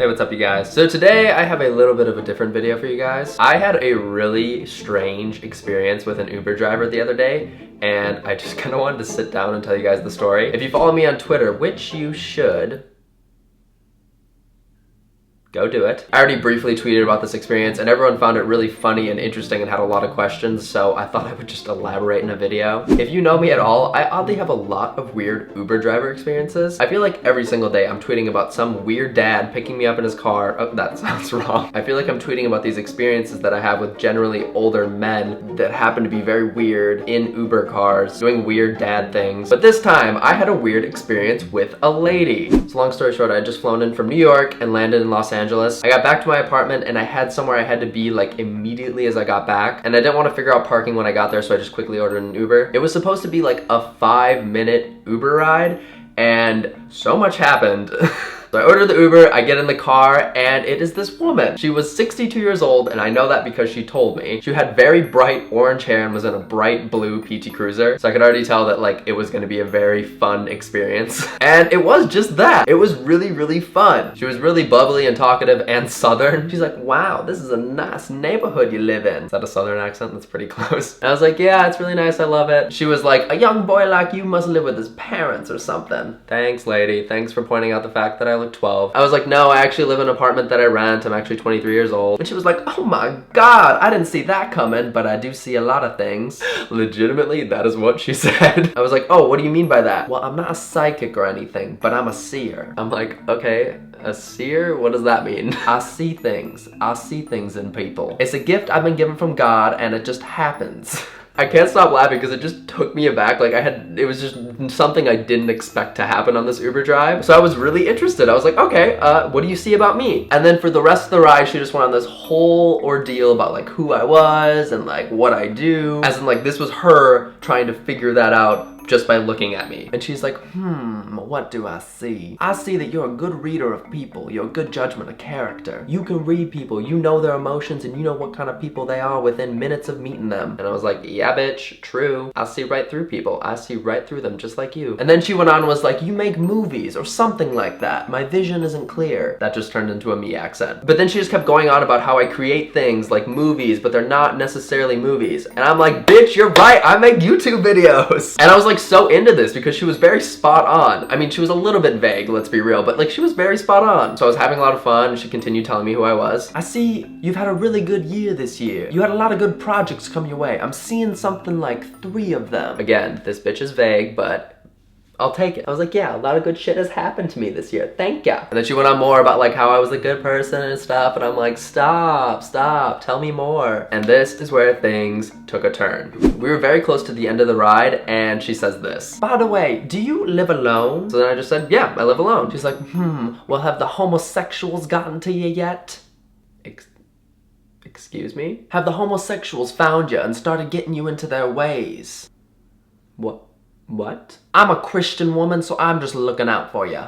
Hey, what's up you guys? So today I have a little bit of a different video for you guys. I had a really strange experience with an Uber driver the other day, and I just kind of wanted to sit down and tell you guys the story. If you follow me on Twitter, which you should, go do it. I already briefly tweeted about this experience and everyone found it really funny and interesting and had a lot of questions, so I thought I would just elaborate in a video. If you know me at all, I oddly have a lot of weird Uber driver experiences. I feel like every single day I'm tweeting about some weird dad picking me up in his car. Oh, that sounds wrong. I feel like I'm tweeting about these experiences that I have with generally older men that happen to be very weird in Uber cars, doing weird dad things. But this time, I had a weird experience with a lady. So long story short, I had just flown in from New York and landed in Los Angeles. I got back to my apartment and I had somewhere I had to be like immediately as I got back, and I didn't want to figure out parking when I got there, so I just quickly ordered an Uber. It was supposed to be like a 5-minute Uber ride, and so much happened. So I ordered the Uber, I get in the car, and it is this woman. She was 62 years old, and I know that because she told me. She had very bright orange hair and was in a bright blue PT Cruiser, so I could already tell that like it was gonna be a very fun experience. And it was just that. It was really, really fun. She was really bubbly and talkative and Southern. She's like, wow, this is a nice neighborhood you live in. Is that a Southern accent? That's pretty close. And I was like, yeah, it's really nice, I love it. She was like, a young boy like you must live with his parents or something. Thanks, lady. Thanks for pointing out the fact that I look 12. I was like, no, I actually live in an apartment that I rent. I'm actually 23 years old. And she was like, oh my God, I didn't see that coming, but I do see a lot of things. Legitimately, that is what she said. I was like, oh, what do you mean by that? Well, I'm not a psychic or anything, but I'm a seer. I'm like, okay, a seer? What does that mean? I see things. I see things in people. It's a gift I've been given from God, and it just happens. I can't stop laughing because it just took me aback. Like it was just something I didn't expect to happen on this Uber drive. So I was really interested. I was like, okay, what do you see about me? And then for the rest of the ride, she just went on this whole ordeal about like who I was and like what I do. As in like this was her trying to figure that out just by looking at me. And she's like, what do I see? I see that you're a good reader of people. You're a good judgment of character. You can read people, you know their emotions, and you know what kind of people they are within minutes of meeting them. And I was like, yeah, bitch, true. I see right through people. I see right through them, just like you. And then she went on and was like, you make movies or something like that. My vision isn't clear. That just turned into a me accent. But then she just kept going on about how I create things like movies, but they're not necessarily movies. And I'm like, bitch, you're right. I make YouTube videos. And I was like, so into this because she was very spot on. I mean, she was a little bit vague, let's be real, but like she was very spot on. So I was having a lot of fun. She continued telling me who I was. I see you've had a really good year this year. You had a lot of good projects come your way. I'm seeing something like 3 of them. Again, this bitch is vague, but I'll take it. I was like, yeah, a lot of good shit has happened to me this year. Thank ya. And then she went on more about like how I was a good person and stuff. And I'm like, stop, tell me more. And this is where things took a turn. We were very close to the end of the ride and she says this. By the way, do you live alone? So then I just said, yeah, I live alone. She's like, well, have the homosexuals gotten to you yet? Excuse me? Have the homosexuals found you and started getting you into their ways? What? I'm a Christian woman, so I'm just looking out for you.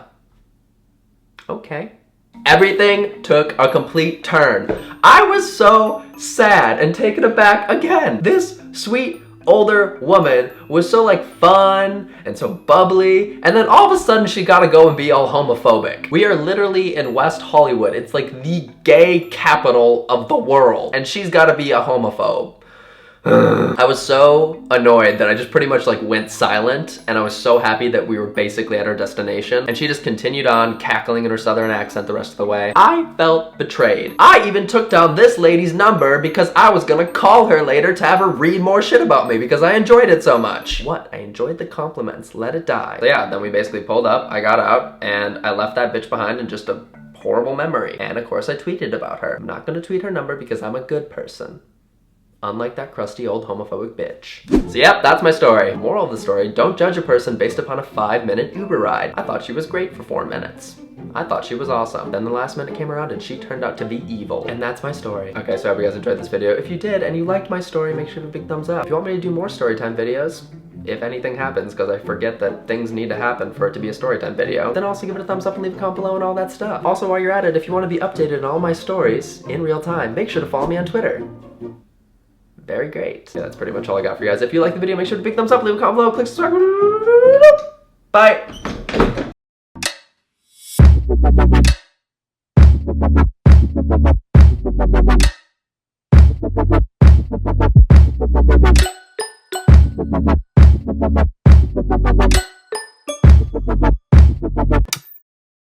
Okay. Everything took a complete turn. I was so sad and taken aback again. This sweet older woman was so like fun and so bubbly, and then all of a sudden she gotta go and be all homophobic. We are literally in West Hollywood. It's like the gay capital of the world, and she's gotta be a homophobe. I was so annoyed that I just pretty much like went silent, and I was so happy that we were basically at our destination, and she just continued on cackling in her Southern accent the rest of the way. I felt betrayed. I even took down this lady's number because I was gonna call her later to have her read more shit about me because I enjoyed it so much. What? I enjoyed the compliments. Let it die. So yeah, then we basically pulled up, I got out, and I left that bitch behind in just a horrible memory. And of course I tweeted about her. I'm not gonna tweet her number because I'm a good person. Unlike that crusty old homophobic bitch. So yep, that's my story. Moral of the story, don't judge a person based upon a 5-minute Uber ride. I thought she was great for 4 minutes. I thought she was awesome. Then the last minute came around and she turned out to be evil. And that's my story. Okay, so I hope you guys enjoyed this video. If you did and you liked my story, make sure to give a big thumbs up. If you want me to do more storytime videos, if anything happens, because I forget that things need to happen for it to be a storytime video, then also give it a thumbs up and leave a comment below and all that stuff. Also, while you're at it, if you want to be updated on all my stories in real time, make sure to follow me on Twitter. Very great. Yeah, that's pretty much all I got for you guys. If you like the video, make sure to big thumbs up, leave a comment below, click subscribe. Bye.